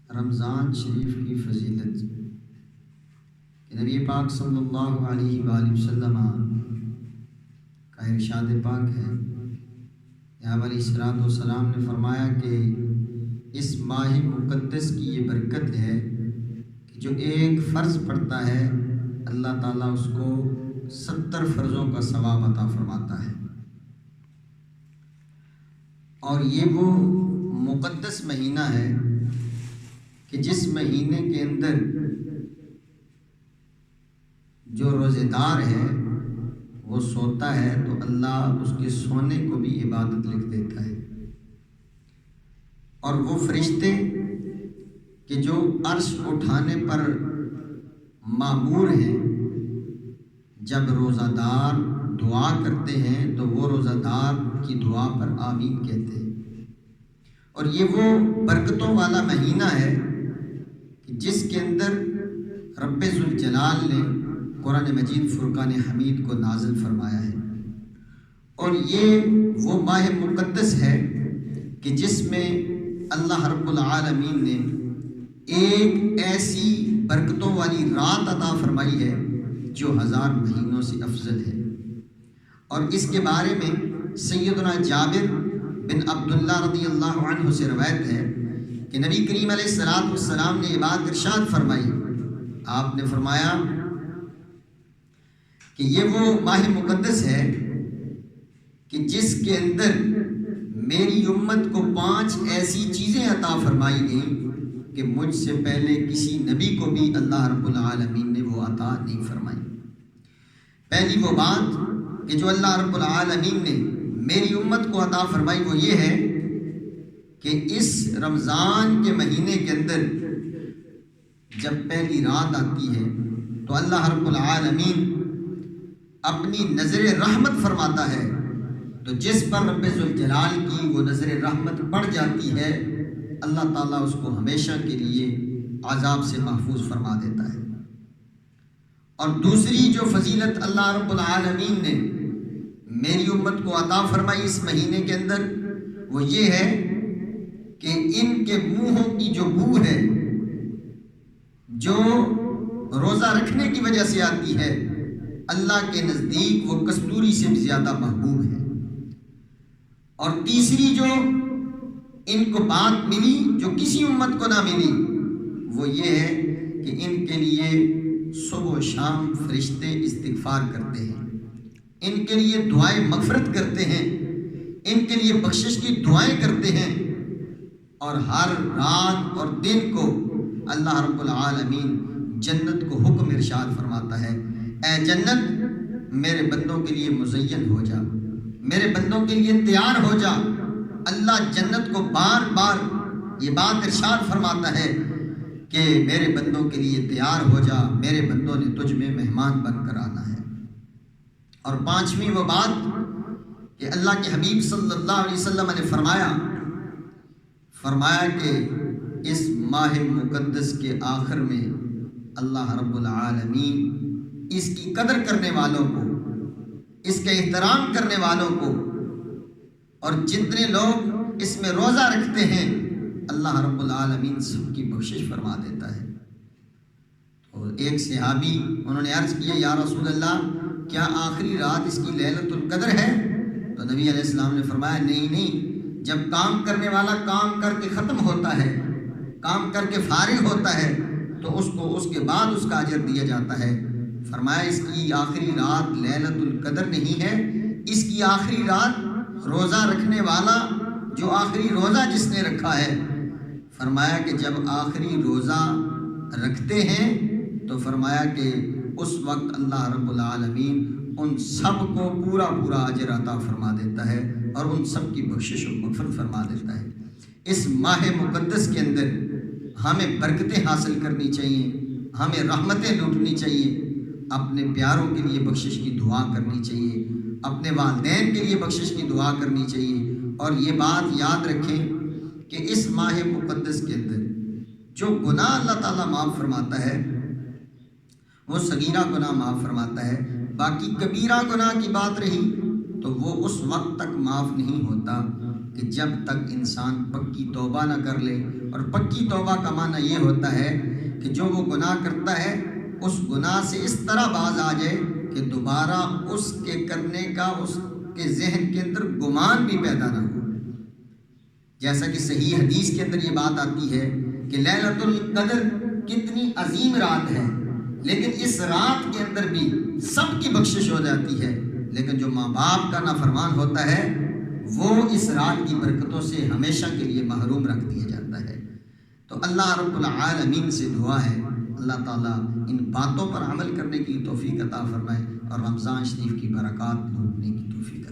رمضان شریف کی فضیلت کہ نبی پاک صلی اللہ علیہ وآلہ وسلم کا ارشاد پاک ہے کہ آپ علیہ السلام نے فرمایا کہ اس ماہ مقدس کی یہ برکت ہے کہ جو ایک فرض پڑھتا ہے اللہ تعالیٰ اس کو 70 فرضوں کا ثواب عطا فرماتا ہے۔ اور یہ وہ مقدس مہینہ ہے کہ جس مہینے کے اندر جو روزے دار ہے وہ سوتا ہے تو اللہ اس کے سونے کو بھی عبادت لکھ دیتا ہے، اور وہ فرشتے کہ جو عرش اٹھانے پر مامور ہیں جب روزہ دار دعا کرتے ہیں تو وہ روزہ دار کی دعا پر آمین کہتے ہیں۔ اور یہ وہ برکتوں والا مہینہ ہے کہ جس کے اندر رب ذوالجلال نے قرآن مجید فرقان حمید کو نازل فرمایا ہے، اور یہ وہ ماہ مقدس ہے کہ جس میں اللہ رب العالمین نے ایک ایسی برکتوں والی رات عطا فرمائی ہے جو 1000 مہینوں سے افضل ہے۔ اور اس کے بارے میں سیدنا جابر بن عبداللہ رضی اللہ عنہ سے روایت ہے کہ نبی کریم علیہ السلام نے یہ بات ارشاد فرمائی۔ آپ نے فرمایا کہ یہ وہ ماہ مقدس ہے کہ جس کے اندر میری امت کو 5 ایسی چیزیں عطا فرمائی گئیں کہ مجھ سے پہلے کسی نبی کو بھی اللہ رب العالمین نے وہ عطا نہیں فرمائی۔ پہلی وہ بات کہ جو اللہ رب العالمین نے میری امت کو عطا فرمائی وہ یہ ہے کہ اس رمضان کے مہینے کے اندر جب پہلی رات آتی ہے تو اللہ رب العالمین اپنی نظر رحمت فرماتا ہے، تو جس پر رب ذوالجلال کی وہ نظر رحمت پڑ جاتی ہے اللہ تعالیٰ اس کو ہمیشہ کے لیے عذاب سے محفوظ فرما دیتا ہے۔ اور دوسری جو فضیلت اللہ رب العالمین نے میری امت کو عطا فرمائی اس مہینے کے اندر وہ یہ ہے کہ ان کے منہوں کی جو بو ہے جو روزہ رکھنے کی وجہ سے آتی ہے اللہ کے نزدیک وہ کستوری سے بھی زیادہ محبوب ہے۔ اور تیسری جو ان کو بات ملی جو کسی امت کو نہ ملی وہ یہ ہے کہ ان کے لیے صبح و شام فرشتے استغفار کرتے ہیں، ان کے لیے دعائیں مغفرت کرتے ہیں، ان کے لیے بخشش کی دعائیں کرتے ہیں، اور ہر رات اور دن کو اللہ رب العالمین جنت کو حکم ارشاد فرماتا ہے، اے جنت میرے بندوں کے لیے مزین ہو جا، میرے بندوں کے لیے تیار ہو جا۔ اللہ جنت کو بار بار یہ بات ارشاد فرماتا ہے کہ میرے بندوں کے لیے تیار ہو جا، میرے بندوں نے تجھ میں مہمان بن کر آنا ہے۔ اور 5ویں وہ بات کہ اللہ کے حبیب صلی اللہ علیہ وسلم نے فرمایا کہ اس ماہ مقدس کے آخر میں اللہ رب العالمین اس کی قدر کرنے والوں کو، اس کا احترام کرنے والوں کو، اور جتنے لوگ اس میں روزہ رکھتے ہیں اللہ رب العالمین سب کی بخشش فرما دیتا ہے۔ تو ایک صحابی انہوں نے عرض کیا یا رسول اللہ کیا آخری رات اس کی لیلۃ القدر ہے؟ تو نبی علیہ السلام نے فرمایا نہیں، جب کام کرنے والا کام کر کے ختم ہوتا ہے، کام کر کے فارغ ہوتا ہے تو اس کو اس کے بعد اس کا اجر دیا جاتا ہے۔ فرمایا اس کی آخری رات لیلۃ القدر نہیں ہے، اس کی آخری رات روزہ رکھنے والا جو آخری روزہ جس نے رکھا ہے، فرمایا کہ جب آخری روزہ رکھتے ہیں تو فرمایا کہ اس وقت اللہ رب العالمین ان سب کو پورا اجر عطا فرما دیتا ہے اور ان سب کی بخشش و مغفرت فرما دیتا ہے۔ اس ماہ مقدس کے اندر ہمیں برکتیں حاصل کرنی چاہیے، ہمیں رحمتیں لوٹنی چاہیے، اپنے پیاروں کے لیے بخشش کی دعا کرنی چاہیے، اپنے والدین کے لیے بخشش کی دعا کرنی چاہیے۔ اور یہ بات یاد رکھیں کہ اس ماہ مقدس کے اندر جو گناہ اللہ تعالیٰ معاف فرماتا ہے وہ صغیرہ گناہ معاف فرماتا ہے، باقی کبیرہ گناہ کی بات رہی تو وہ اس وقت تک معاف نہیں ہوتا کہ جب تک انسان پکی توبہ نہ کر لے، اور پکی توبہ کا معنی یہ ہوتا ہے کہ جو وہ گناہ کرتا ہے اس گناہ سے اس طرح باز آ جائے کہ دوبارہ اس کے کرنے کا اس کے ذہن کے اندر گمان بھی پیدا نہ ہو۔ جیسا کہ صحیح حدیث کے اندر یہ بات آتی ہے کہ لیلۃ القدر کتنی عظیم رات ہے، لیکن اس رات کے اندر بھی سب کی بخشش ہو جاتی ہے، لیکن جو ماں باپ کا نافرمان ہوتا ہے وہ اس رات کی برکتوں سے ہمیشہ کے لیے محروم رکھ دیا جاتا ہے۔ تو اللہ رب العالمین سے دعا ہے اللہ تعالیٰ ان باتوں پر عمل کرنے کی توفیق عطا فرمائے اور رمضان شریف کی برکات لوٹنے کی توفیق